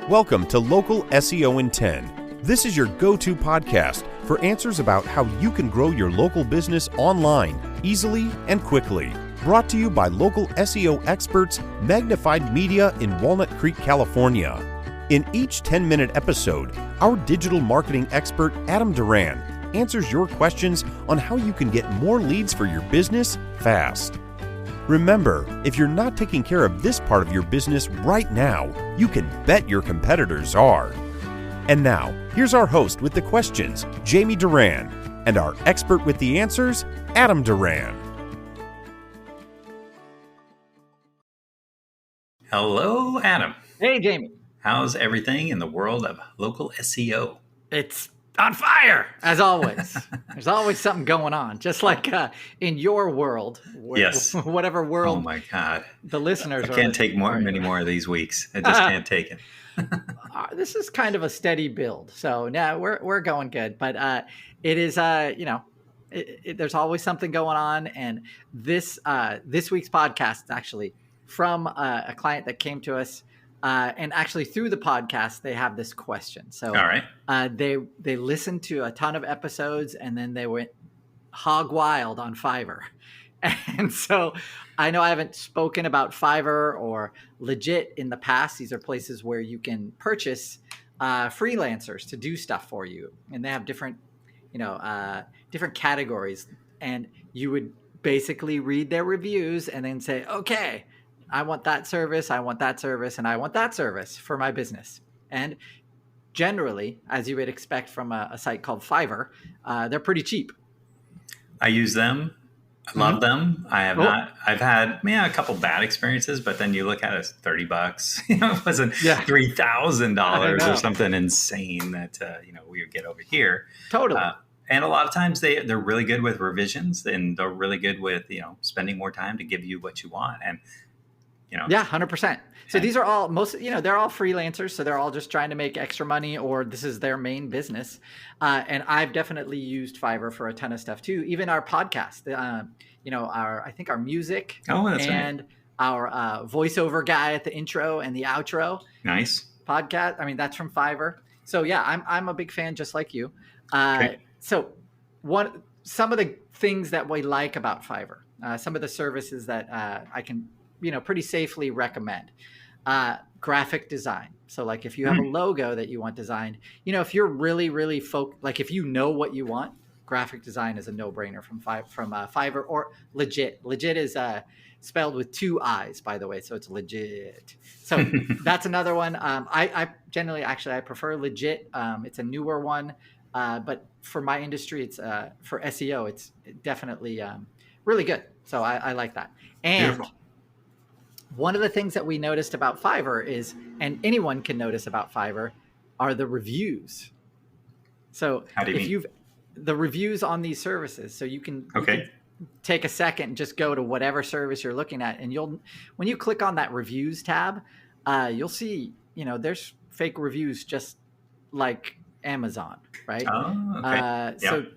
Welcome to Local SEO in 10. This is your go-to podcast for answers about how you can grow your local business online easily and quickly. Brought to you by local SEO experts Magnified Media in Walnut Creek, California. In each 10-minute episode, our digital marketing expert Adam Duran answers your questions on how you can get more leads for your business fast. Remember, if you're not taking care of this part of your business right now, you can bet your competitors are. And now, here's our host with the questions, Jamie Duran, and our expert with the answers, Adam Duran. Hello, Adam. Hey, Jamie. How's everything in the world of local SEO? It's on fire, as always. There's always something going on, just like in your world. Yes. Whatever world. Oh, my God. The listeners I can't take many more of these weeks. I just can't take it. This is kind of a steady build. So, now we're going good. But it is, there's always something going on. And this week's podcast is actually from a client that came to us. And actually, through the podcast, they have this question. So, all right. They listened to a ton of episodes, and then they went hog wild on Fiverr. And so, I know I haven't spoken about Fiverr or Legit in the past. These are places where you can purchase freelancers to do stuff for you, and they have different categories. And you would basically read their reviews and then say, okay, I want that service, I want that service, and I want that service for my business. And generally, as you would expect from a site called Fiverr, they're pretty cheap. I use them. I love them. I have not. I've had a couple bad experiences, but then you look at it, it's $30. It wasn't $3,000 or something insane that we would get over here. Totally. And a lot of times they're really good with revisions, and they're really good with spending more time to give you what you want. And 100%. So these are all they're all freelancers. So they're all just trying to make extra money, or this is their main business. And I've definitely used Fiverr for a ton of stuff too. Even our podcast, our music and our voiceover guy at the intro and the outro. Nice podcast. I mean, that's from Fiverr. So yeah, I'm a big fan, just like you. So some of the things that we like about Fiverr, some of the services that I can pretty safely recommend. Graphic design. So like if you have a logo that you want designed, if you're really, really like if you know what you want, graphic design is a no-brainer from Fiverr or Legit. Legit is spelled with 2 I's, by the way, so it's legit. So that's another one. I generally, I prefer Legit. It's a newer one, but for my industry, it's for SEO, it's definitely really good. So I like that. And beautiful. One of the things that we noticed about Fiverr is, and anyone can notice about Fiverr, are the reviews. So how do you mean? The reviews on these services. So you can take a second and just go to whatever service you're looking at, and when you click on that reviews tab, you'll see there's fake reviews just like Amazon, right? Oh, okay. So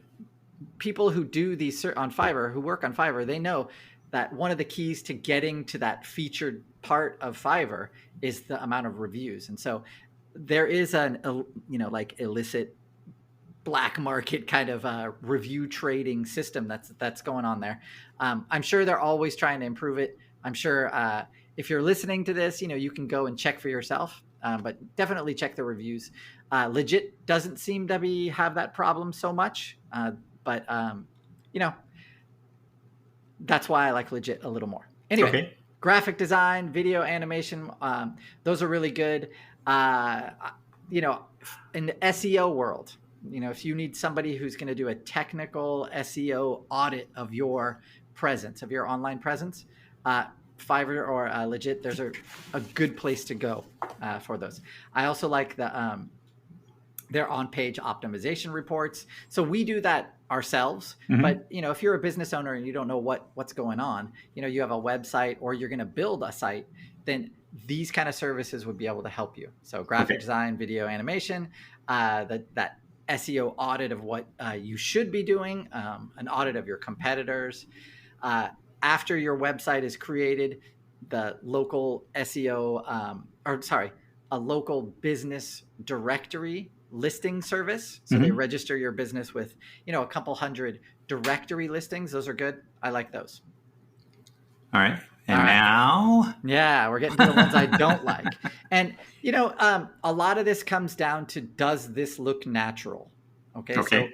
people who do these on Fiverr, who work on Fiverr, they know that one of the keys to getting to that featured part of Fiverr is the amount of reviews. And so there is like illicit black market kind of review trading system that's going on there. I'm sure they're always trying to improve it. I'm sure if you're listening to this, you can go and check for yourself, but definitely check the reviews. Legit doesn't seem to have that problem so much, but that's why I like Legit a little more. Anyway, graphic design, video animation, those are really good. In the SEO world, if you need somebody who's going to do a technical SEO audit of your presence, of your online presence, Fiverr or Legit, there's a good place to go for those. I also like their on-page optimization reports. So we do that ourselves, but if you're a business owner and you don't know what's going on, you have a website or you're going to build a site, then these kind of services would be able to help you. So graphic design, video animation, that SEO audit of what you should be doing, an audit of your competitors. After your website is created, the local SEO, a local business directory listing service. So they register your business with, a couple hundred directory listings. Those are good. I like those. All right. And now? Yeah, we're getting to the ones I don't like. And, a lot of this comes down to, does this look natural? Okay. So,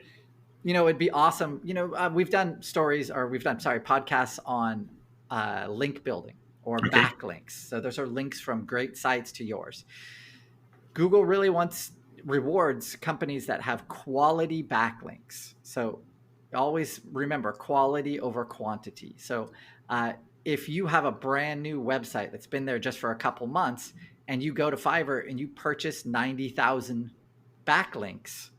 it'd be awesome. We've done podcasts on link building or backlinks. So those are links from great sites to yours. Google really rewards companies that have quality backlinks. So always remember quality over quantity. So if you have a brand new website that's been there just for a couple months and you go to Fiverr and you purchase 90,000 backlinks.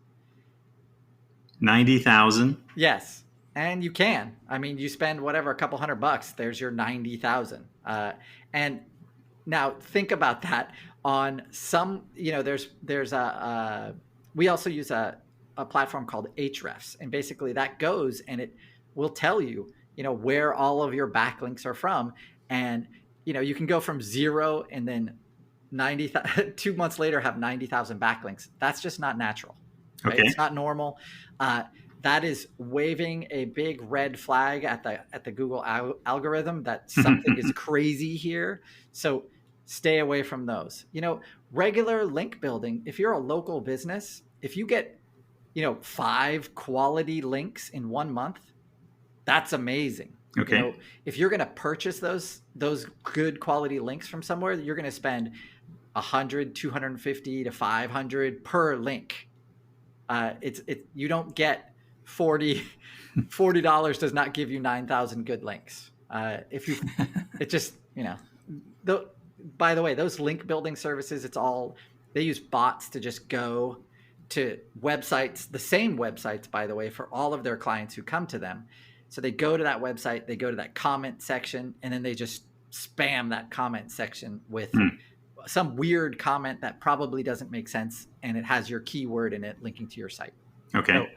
90,000? Yes. And you can. I mean, you spend whatever, a couple $100, there's your 90,000. And now think about that on some, we also use a platform called Ahrefs. And basically that goes and it will tell you, where all of your backlinks are from. And, you can go from 0 and then 2 months later have 90,000 backlinks. That's just not natural. Right? It's not normal. That is waving a big red flag at the Google algorithm that something is crazy here. So stay away from those. Regular link building, if you're a local business, if you get, 5 quality links in 1 month, that's amazing. Okay. If you're going to purchase those good quality links from somewhere, you're going to spend 100, 250 to 500 per link. You don't get $40 does not give you 9,000 good links. By the way, those link building services, they use bots to just go to websites, the same websites, by the way, for all of their clients who come to them. So they go to that website, they go to that comment section, and then they just spam that comment section with some weird comment that probably doesn't make sense, and it has your keyword in it linking to your site. Okay.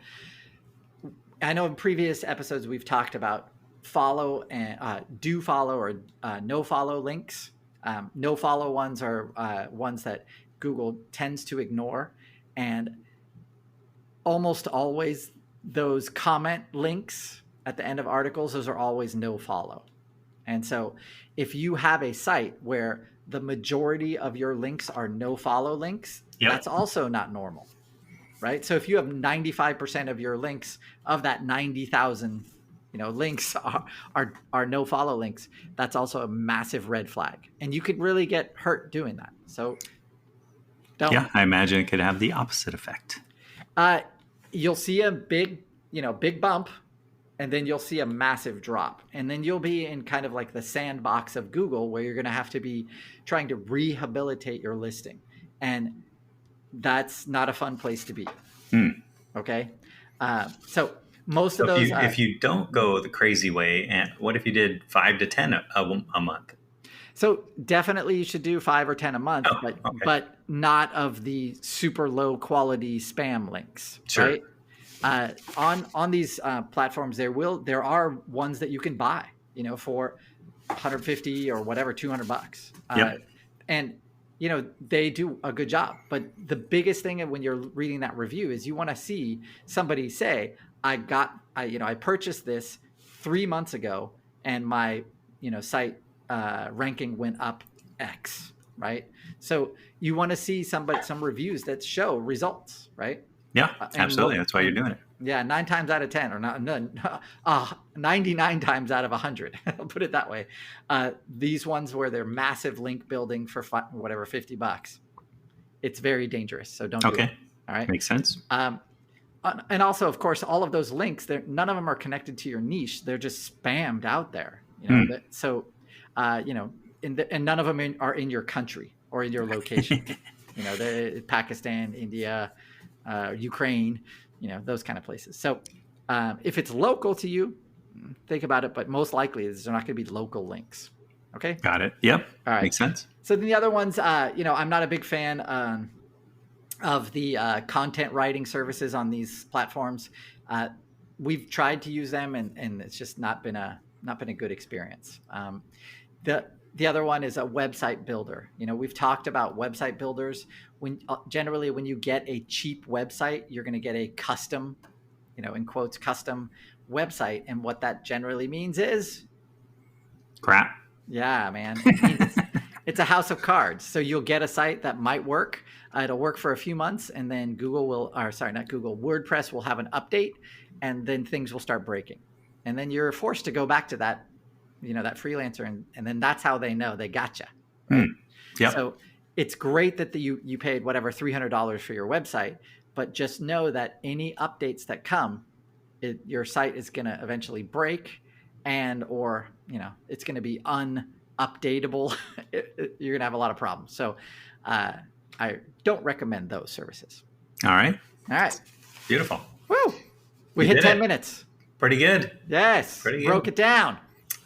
So, I know in previous episodes we've talked about follow and do follow or no follow links. No follow ones are ones that Google tends to ignore, and almost always those comment links at the end of articles, those are always no follow. And so if you have a site where the majority of your links are no follow links, that's also not normal, right? So if you have 95% of your links of that 90,000, links are no follow links, that's also a massive red flag. And you could really get hurt doing that. So don't. Yeah, I imagine it could have the opposite effect. You'll see a big bump, and then you'll see a massive drop. And then you'll be in kind of like the sandbox of Google where you're going to have to be trying to rehabilitate your listing. And that's not a fun place to be. Okay. So most of those. If you don't go the crazy way, and what if you did 5 to 10 a month? So definitely you should do 5 or 10 a month, but not of the super low quality spam links. Sure. Right? On these platforms, there are ones that you can buy, for 150 or whatever, $200. And they do a good job. But the biggest thing when you're reading that review is you want to see somebody say, I purchased this 3 months ago and my site ranking went up X, right? So you want to see some reviews that show results, right? Yeah, absolutely. That's why you're doing it. Yeah, 9 times out of 10, or 99 times out of 100. I'll put it that way. These ones where they're massive link building for whatever $50, it's very dangerous. So don't do it. All right, makes sense. And also, of course, all of those links, none of them are connected to your niche. They're just spammed out there. So, and none of them are in your country or in your location. Pakistan, India, Ukraine, those kind of places. So if it's local to you, think about it, but most likely they're not going to be local links. Okay. Got it. Yep. All right. Makes sense. So then the other ones, I'm not a big fan of the content writing services on these platforms. We've tried to use them and it's just not been a good experience. The other one is a website builder. We've talked about website builders. Generally, when you get a cheap website, you're going to get a custom, in quotes, custom website. And what that generally means is crap. Yeah, man. It's a house of cards. So you'll get a site that might work. It'll work for a few months, and then WordPress will have an update, and then things will start breaking. And then you're forced to go back to that, that freelancer, and then that's how they know they gotcha. Right? Yep. So it's great that you paid whatever $300 for your website, but just know that any updates that come, your site is going to eventually break, or it's going to be unupdatable. You're going to have a lot of problems. So I don't recommend those services. All right. Beautiful. Woo! We hit 10 minutes. Pretty good. Yes. Pretty good. Broke it down.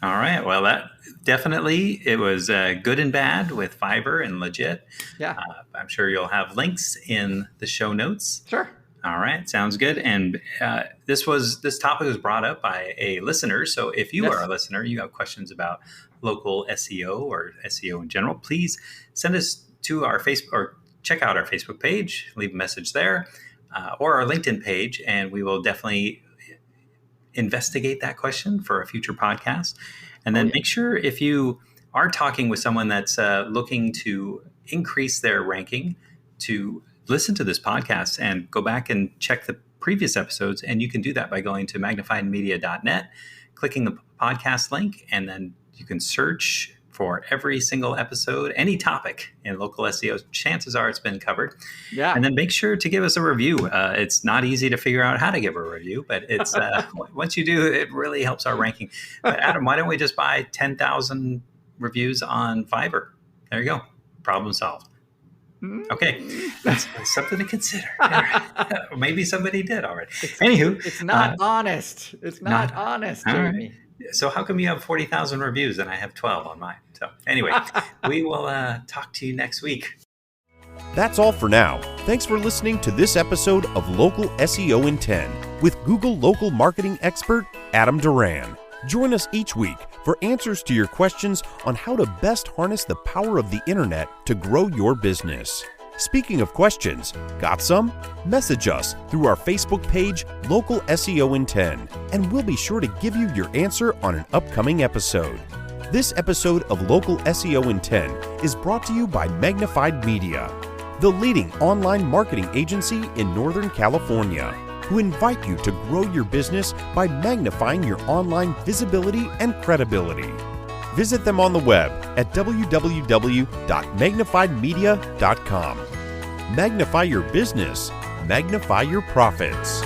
All right. Well, that definitely, it was good and bad with Fiverr and Legit. Yeah. I'm sure you'll have links in the show notes. Sure. All right. Sounds good. And this topic was brought up by a listener. So if you are a listener, you have questions about local SEO or SEO in general, please send us to our Facebook, or check out our Facebook page, leave a message there, or our LinkedIn page, and we will definitely investigate that question for a future podcast. And then make sure, if you are talking with someone that's looking to increase their ranking, to listen to this podcast and go back and check the previous episodes. And you can do that by going to magnifiedmedia.net, clicking the podcast link, and then you can search for every single episode, any topic in local SEO. Chances are it's been covered. Yeah. And then make sure to give us a review. It's not easy to figure out how to give a review, but it's once you do, it really helps our ranking. But Adam, why don't we just buy 10,000 reviews on Fiverr? There you go. Problem solved. Okay, that's something to consider. Maybe somebody did already. Anywho, it's not honest. It's not honest, Jeremy. Right. So how come you have 40,000 reviews and I have 12 on mine? So anyway, we will talk to you next week. That's all for now. Thanks for listening to this episode of Local SEO in 10 with Google local marketing expert Adam Duran. Join us each week for answers to your questions on how to best harness the power of the internet to grow your business. Speaking of questions, got some? Message us through our Facebook page, Local SEO in 10, and we'll be sure to give you your answer on an upcoming episode. This episode of Local SEO in 10 is brought to you by Magnified Media, the leading online marketing agency in Northern California, who invite you to grow your business by magnifying your online visibility and credibility. Visit them on the web at www.magnifiedmedia.com. Magnify your business, magnify your profits.